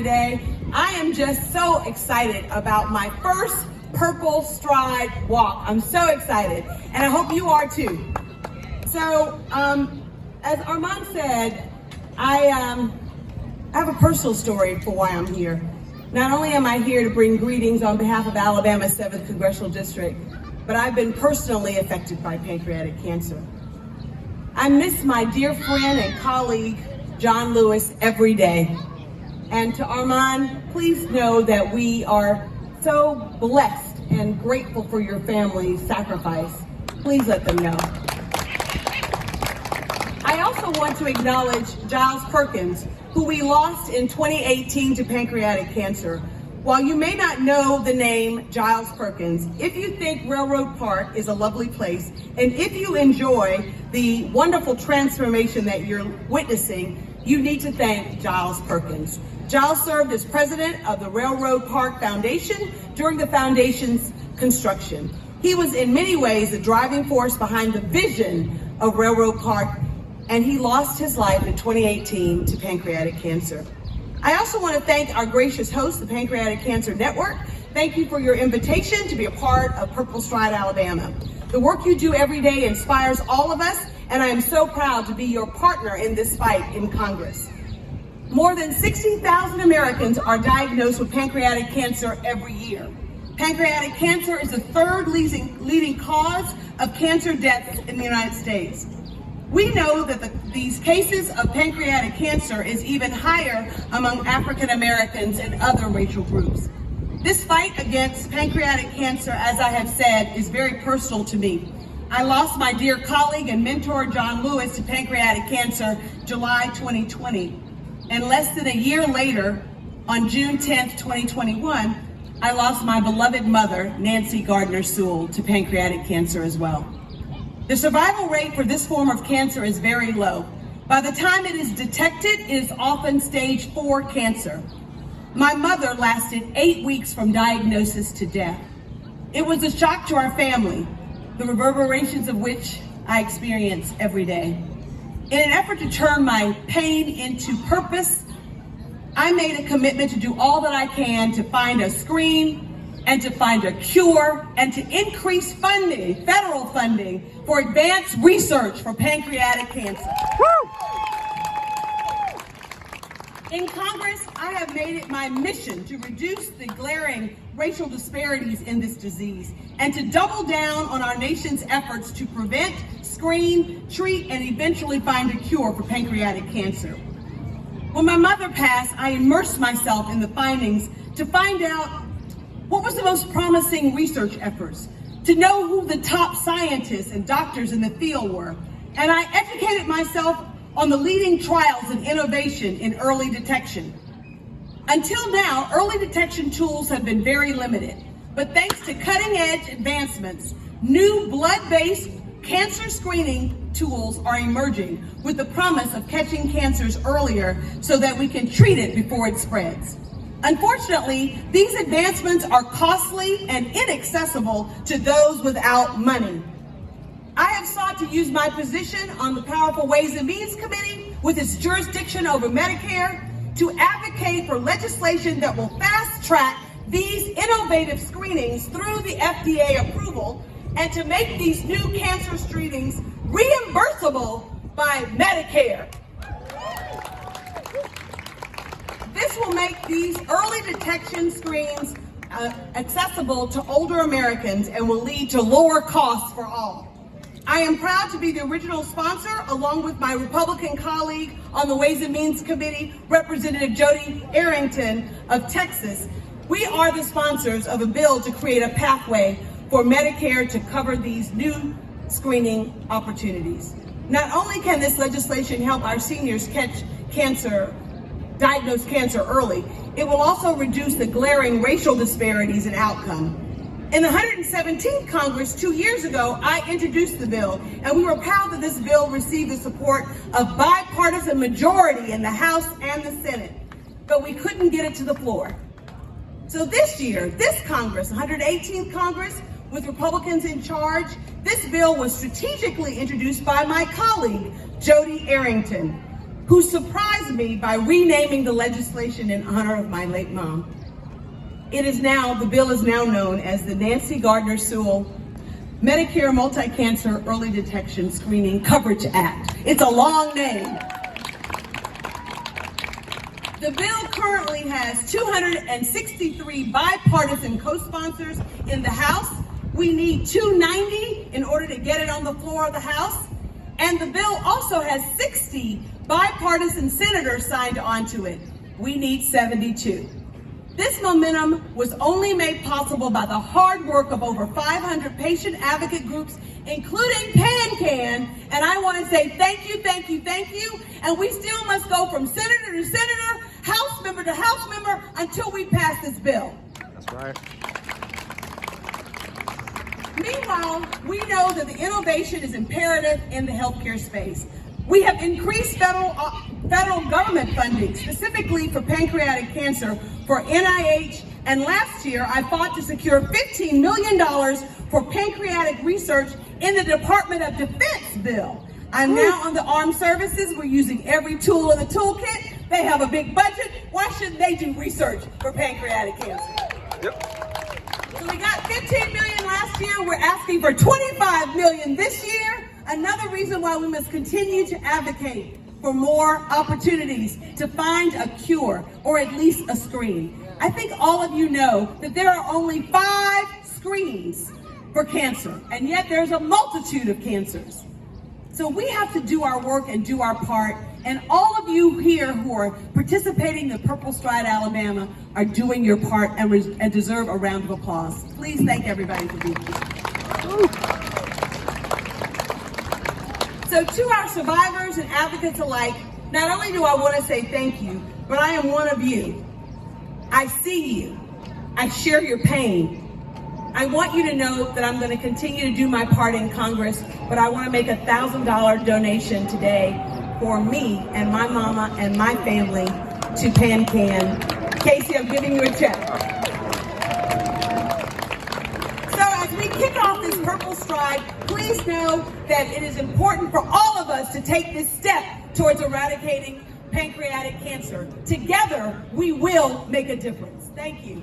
Today, I am just so excited about my first PurpleStride walk. I'm so excited, and I hope you are too. So, as Armand said, I have a personal story for why I'm here. Not only am I here to bring greetings on behalf of Alabama's 7th Congressional District, but I've been personally affected by pancreatic cancer. I miss my dear friend and colleague, John Lewis, every day. And to Armand, please know that we are so blessed and grateful for your family's sacrifice. Please let them know. I also want to acknowledge Giles Perkins, who we lost in 2018 to pancreatic cancer. While you may not know the name Giles Perkins, if you think Railroad Park is a lovely place, and if you enjoy the wonderful transformation that you're witnessing, you need to thank Giles Perkins. Giles served as president of the Railroad Park Foundation during the foundation's construction. He was in many ways the driving force behind the vision of Railroad Park, and he lost his life in 2018 to pancreatic cancer. I also want to thank our gracious host, the Pancreatic Cancer Network. Thank you for your invitation to be a part of PurpleStride Alabama. The work you do every day inspires all of us, and I am so proud to be your partner in this fight in Congress. More than 60,000 Americans are diagnosed with pancreatic cancer every year. Pancreatic cancer is the third leading cause of cancer deaths in the United States. We know that these cases of pancreatic cancer is even higher among African Americans and other racial groups. This fight against pancreatic cancer, as I have said, is very personal to me. I lost my dear colleague and mentor, John Lewis, to pancreatic cancer July 2020. And less than a year later, on June 10th, 2021, I lost my beloved mother, Nancy Gardner Sewell, to pancreatic cancer as well. The survival rate for this form of cancer is very low. By the time it is detected, it is often stage 4 cancer. My mother lasted 8 weeks from diagnosis to death. It was a shock to our family, the reverberations of which I experience every day. In an effort to turn my pain into purpose, I made a commitment to do all that I can to find a screen and to find a cure and to increase funding, federal funding, for advanced research for pancreatic cancer. In Congress, I have made it my mission to reduce the glaring racial disparities in this disease and to double down on our nation's efforts to prevent, screen, treat, and eventually find a cure for pancreatic cancer. When my mother passed, I immersed myself in the findings to find out what was the most promising research efforts, to know who the top scientists and doctors in the field were. And I educated myself on the leading trials and innovation in early detection. Until now, early detection tools have been very limited, but thanks to cutting-edge advancements, new blood-based cancer screening tools are emerging with the promise of catching cancers earlier so that we can treat it before it spreads. Unfortunately, these advancements are costly and inaccessible to those without money. I have sought to use my position on the powerful Ways and Means Committee with its jurisdiction over Medicare to advocate for legislation that will fast-track these innovative screenings through the FDA approval and to make these new cancer screenings reimbursable by Medicare. This will make these early detection screens accessible to older Americans and will lead to lower costs for all. I am proud to be the original sponsor, along with my Republican colleague on the Ways and Means Committee, Representative Jody Arrington of Texas. We are the sponsors of a bill to create a pathway for Medicare to cover these new screening opportunities. Not only can this legislation help our seniors diagnose cancer early, it will also reduce the glaring racial disparities in outcome. In the 117th Congress 2 years ago, I introduced the bill, and we were proud that this bill received the support of bipartisan majority in the House and the Senate, but we couldn't get it to the floor. So this year, this Congress, 118th Congress, with Republicans in charge, this bill was strategically introduced by my colleague, Jody Arrington. who surprised me by renaming the legislation in honor of my late mom. The bill is now known as the Nancy Gardner Sewell Medicare Multi-Cancer Early Detection Screening Coverage Act. It's a long name. The bill currently has 263 bipartisan co-sponsors in the House. We need 290 in order to get it on the floor of the House. And the bill also has 60 bipartisan senators signed onto it. We need 72. This momentum was only made possible by the hard work of over 500 patient advocate groups, including PanCan, and I want to say thank you, thank you, thank you, and we still must go from senator to senator, House member to House member, until we pass this bill. That's right. Meanwhile, we know that the innovation is imperative in the healthcare space. We have increased federal government funding, specifically for pancreatic cancer, for NIH, and last year I fought to secure $15 million for pancreatic research in the Department of Defense bill. I'm now on the Armed Services. We're using every tool in the toolkit. They have a big budget. Why shouldn't they do research for pancreatic cancer? Yep. So we got $15 million last year. We're asking for $25 million this year. Another reason why we must continue to advocate for more opportunities to find a cure or at least a screen. I think all of you know that there are only 5 screens for cancer, and yet there's a multitude of cancers. So we have to do our work and do our part, and all of you here who are participating in PurpleStride Alabama are doing your part and deserve a round of applause. Please thank everybody for being here. So to our survivors and advocates alike, not only do I want to say thank you, but I am one of you. I see you. I share your pain. I want you to know that I'm going to continue to do my part in Congress, but I want to make a $1,000 donation today for me and my mama and my family to PanCan. Casey, I'm giving you a check. So as we kick off this PurpleStride, please know that it is important for all of us to take this step towards eradicating pancreatic cancer. Together, we will make a difference. Thank you.